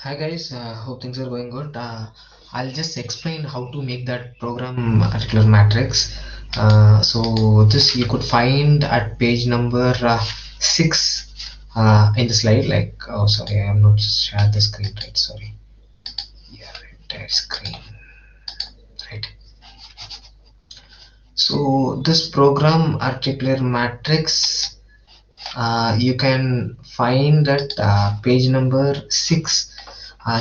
Hi guys, hope things are going good. I'll just explain how to make that program particular matrix. So this you could find at page number 6 in the slide. Oh sorry, I have not shared the screen, right? Sorry, yeah, entire screen, right? So this program particular matrix you can find at page number 6.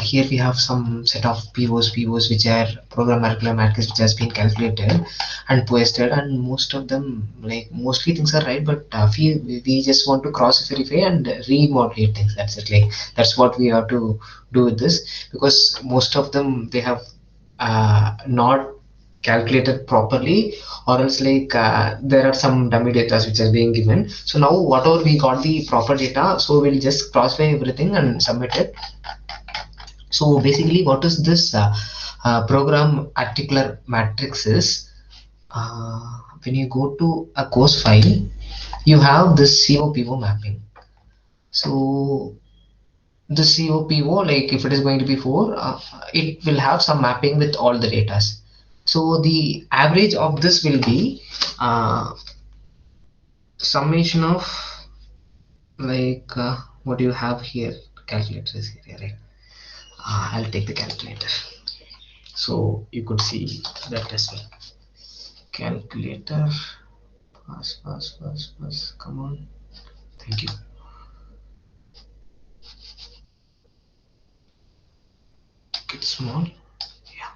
Here we have some set of POs which are program molecular matrix which has been calculated and posted, and most of them, like mostly things are right, but we just want to cross verify and remodulate things. That's it. Like that's what we have to do with this, because most of them they have not calculated properly, or else there are some dummy data which are being given. So now whatever we got the proper data, so we'll just cross verify everything and submit it. So basically what is this program articular matrix is, when you go to a course file, you have this COPO mapping. So the COPO, like if it is going to be 4, it will have some mapping with all the data. So the average of this will be summation of, what do you have here? Calculator is here, right? I'll take the calculator so you could see that as well. Calculator, pass, come on, thank you. Make it small, yeah.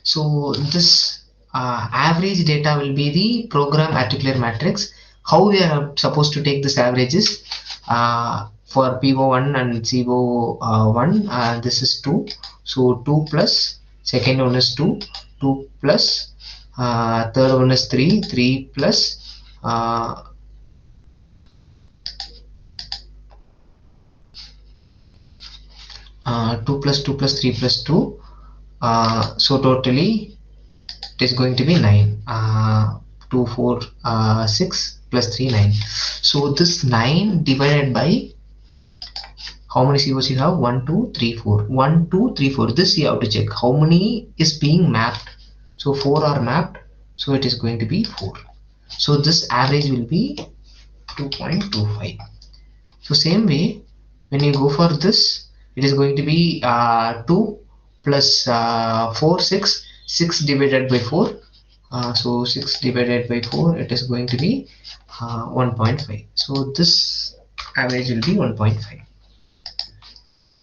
So this average data will be the program articular matrix. How we are supposed to take this averages, for PO1 and CO1, this is 2. So 2 plus, second one is 2, 2 plus, third one is 3, 3 plus, 2 plus 2 plus 3 plus 2. So totally it is going to be 9. 2 4 6 plus 3 9. So this 9 divided by how many COs you have? 1 2 3 4. 1 2 3 4. This you have to check how many is being mapped. So 4 are mapped, so it is going to be 4. So this average will be 2.25. So same way, when you go for this, it is going to be 2 plus 4 6. 6 divided by 4, so 6 divided by 4, it is going to be 1.5. So this average will be 1.5.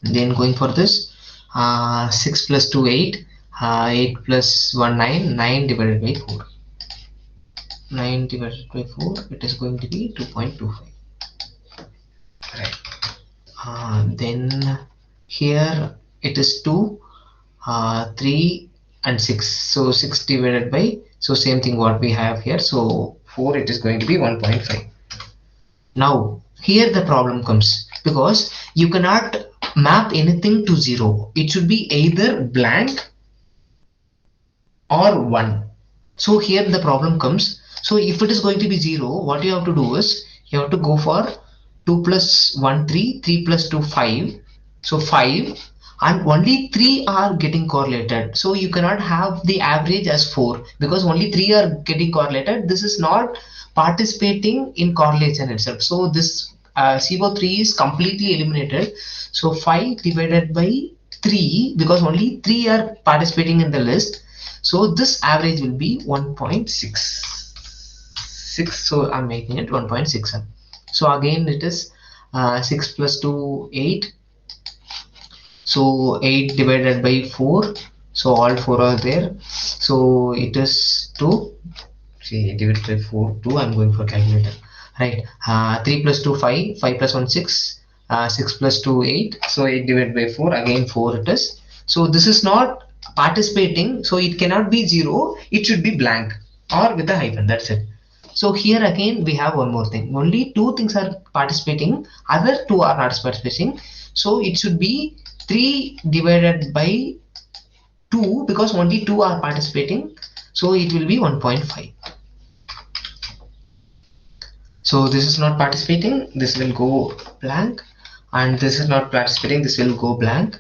Then going for this, 6 plus 2 8, 8 plus 1 9, 9 divided by 4, 9 divided by 4, it is going to be 2.25, right? Then here it is 2, 3 and 6, so 6 divided by, so same thing what we have here, so 4, it is going to be 1.5. Now here the problem comes, because you cannot map anything to 0. It should be either blank or 1. So here the problem comes. So if it is going to be 0, what you have to do is you have to go for 2 plus 1 3, 3 plus 2 5, so 5, and only 3 are getting correlated. So you cannot have the average as 4, because only 3 are getting correlated. This is not participating in correlation itself. So this CO3 is completely eliminated. So 5 divided by 3, because only 3 are participating in the list, so this average will be 1.66. So I'm making it 1.67. So again it is 6 plus 2 8, so 8 divided by 4, so all 4 are there, so it is 2. See, divided by 4 2, I'm going for calculator, right? 3 plus 2 5, 5 plus 1 6, 6 plus 2 8, so 8 divided by 4, again 4 it is. So this is not participating, so it cannot be 0, it should be blank or with a hyphen, that's it. So here again we have one more thing, only 2 things are participating, other 2 are not participating, so it should be 3 divided by 2, because only 2 are participating, so it will be 1.5. So this is not participating, this will go blank. and this is not participating, this will go blank,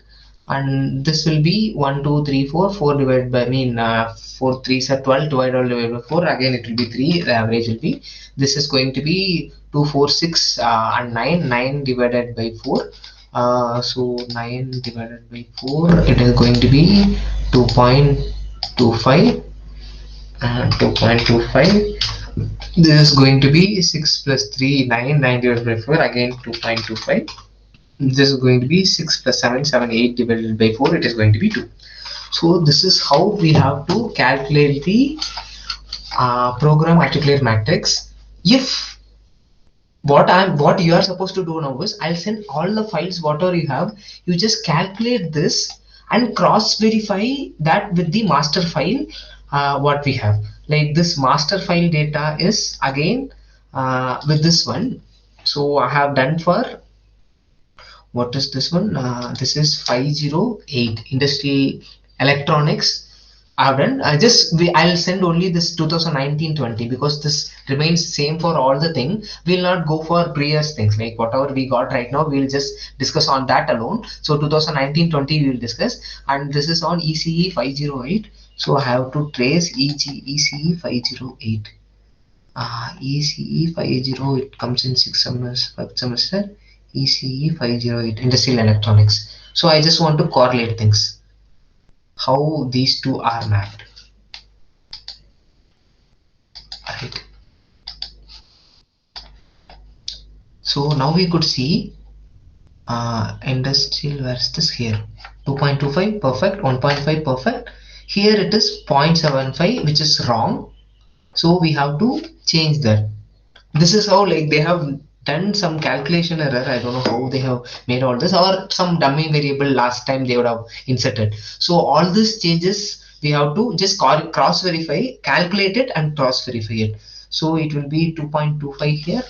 and this will be 1 2 3 4 4 divided by, I mean 4 3s are 12, divided by 4, again it will be 3, the average will be, this is going to be 2 4 6 and 9 divided by 4, so 9 divided by 4, it is going to be 2.25 and 2.25. This is going to be 6 plus 3 9 divided by 4, again 2.25. This is going to be 6 plus 7 7 8 divided by 4, it is going to be 2. So this is how we have to calculate the program articulate matrix. If what you are supposed to do now is, I'll send all the files whatever you have, you just calculate this and cross verify that with the master file what we have. Like this master file data is again with this one. So I have done for, what is this one, this is 508 industrial electronics. I've done, I'll send only this 2019-20 because this remains same for all the thing. We'll not go for previous things, like whatever we got right now, we'll just discuss on that alone. So 2019-20 we will discuss, and this is on ECE 508. So I have to trace ECE 508. ECE 50, it comes in 5th semester. ECE 508 industrial electronics. So I just want to correlate things, how these two are mapped, right? So now we could see industrial, where's this here, 2.25 perfect, 1.5 perfect, here it is 0.75 which is wrong, so we have to change that. This is how, like, they have done some calculation error, I don't know how they have made all this, or some dummy variable last time they would have inserted. So all these changes we have to just cross verify, calculate it and cross verify it. So it will be 2.25 here,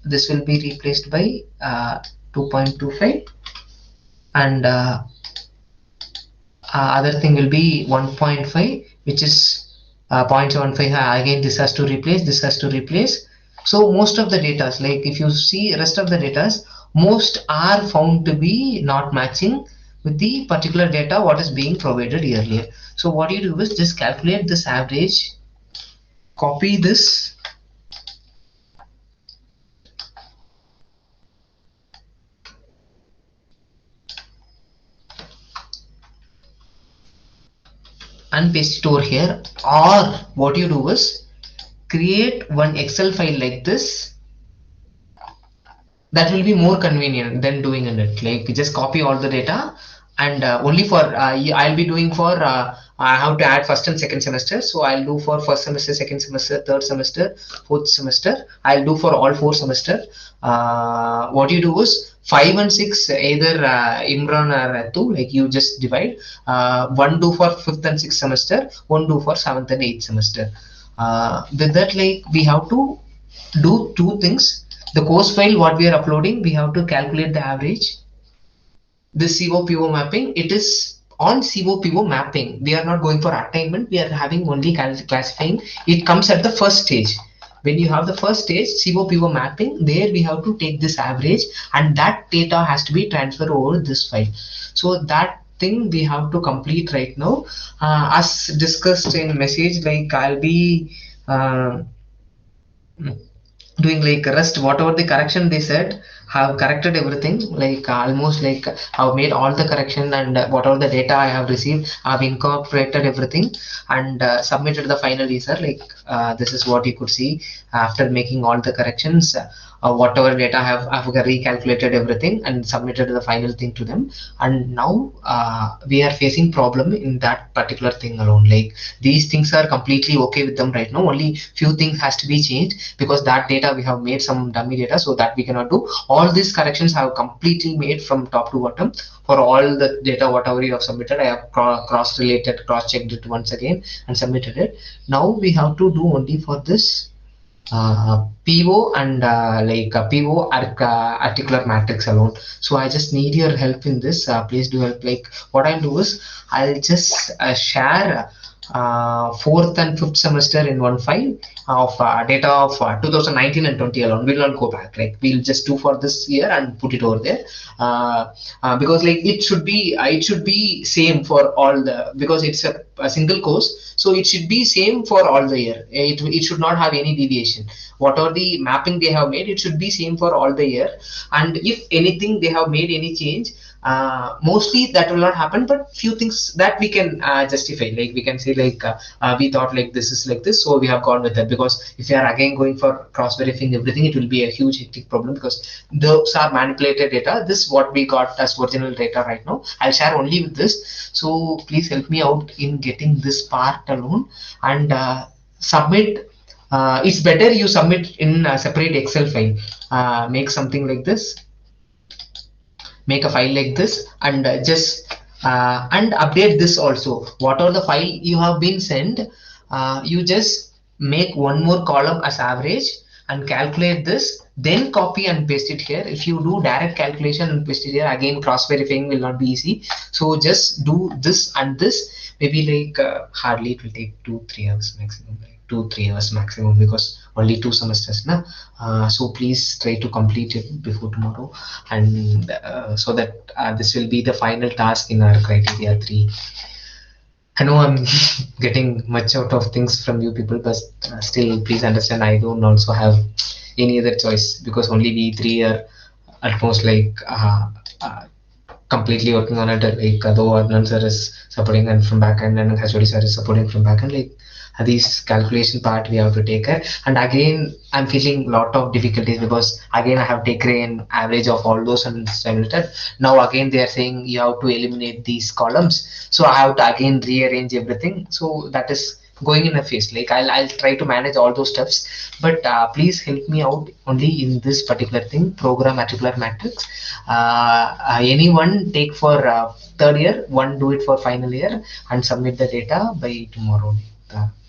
this will be replaced by 2.25, and other thing will be 1.5, which is 0.75. Again this has to replace, this has to replace. So most of the data, like if you see rest of the data, most are found to be not matching with the particular data what is being provided earlier. So what you do is just calculate this average, copy this, and paste it over here, or what you do is create one Excel file like this. That will be more convenient than doing it. Like just copy all the data, and only for I'll be doing for I have to add first and second semester, so I'll do for first semester, second semester, third semester, fourth semester. I'll do for all 4 semester. What you do is 5 and 6 either Imran or Ratu, like you just divide. One do for 5th and 6th semester, one do for 7th and 8th semester. With that, like we have to do 2 things. The course file what we are uploading, we have to calculate the average. The COPO mapping, it is on COPO mapping. We are not going for attainment, we are having only classifying. It comes at the first stage. When you have the first stage, COPO mapping, there we have to take this average, and that data has to be transferred over this file. So that thing we have to complete right now. As discussed in message, like I'll be doing like rest, whatever the correction they said, have corrected everything, like almost like I've made all the correction, and whatever the data I have received, I've incorporated everything and submitted the final answer. Like this is what you could see after making all the corrections. Whatever data I've recalculated everything and submitted the final thing to them, and now we are facing problem in that particular thing alone. Like these things are completely okay with them right now, only few things has to be changed because that data we have made some dummy data, so that we cannot do. All these corrections have completely made from top to bottom for all the data whatever you have submitted. I have cross-related, cross-checked it once again and submitted it. Now we have to do only for this PO and PO articular matrix alone. So I just need your help in this. Please do help. Like what I'll do is I'll just share fourth and fifth semester in one file of data of 2019 and 20 alone. We'll not go back. Like we'll just do for this year and put it over there. Because like it should be same for all the, because it's a single course, so it should be same for all the year. It should not have any deviation. Whatever the mapping they have made, it should be same for all the year. And if anything they have made any change, mostly that will not happen, but few things that we can justify, like we can say like we thought like this is like this, so we have gone with that. Because if you are again going for cross verifying everything, it will be a huge hectic problem, because those are manipulated data. This what we got as original data right now. I'll share only with this, so please help me out in getting this part alone. And submit. It's better you submit in a separate Excel file. Make something like this, make a file like this, and just and update this also. Whatever the file you have been sent, you just make one more column as average and calculate this, then copy and paste it here. If you do direct calculation and paste it here, again cross verifying will not be easy. So just do this and this. Maybe like hardly it will take 2-3 hours maximum, like 2-3 hours maximum, because only 2 semesters na. So please try to complete it before tomorrow, and so that this will be the final task in our criteria 3. I know I'm getting much out of things from you people, but still please understand I don't also have any other choice, because only we 3 are almost like completely working on it. Like though Adnan sir is supporting and from backend, and HOD sir is supporting from backend, like these calculation part we have to take care. And again I'm feeling lot of difficulties, because again I have taken an average of all those and simulated. Now again they are saying you have to eliminate these columns, so I have to again rearrange everything. So that is going in a phase. Like I'll try to manage all those steps, but please help me out only in this particular thing, program matricular matrix. Anyone take for third year, one do it for final year, and submit the data by tomorrow.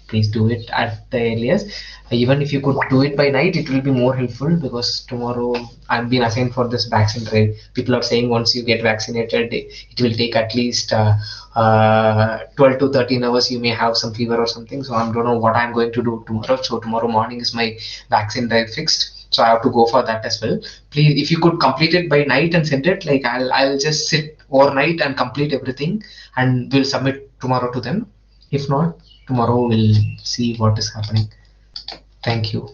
Please do it at the earliest. Even if you could do it by night, it will be more helpful, because tomorrow I'm being assigned for this vaccine drive. People are saying once you get vaccinated, it will take at least 12 to 13 hours. You may have some fever or something. So I don't know what I'm going to do tomorrow. So tomorrow morning is my vaccine drive fixed. So I have to go for that as well. Please, if you could complete it by night and send it, like I'll just sit overnight and complete everything, and we'll submit tomorrow to them. If not, tomorrow we'll see what is happening. Thank you.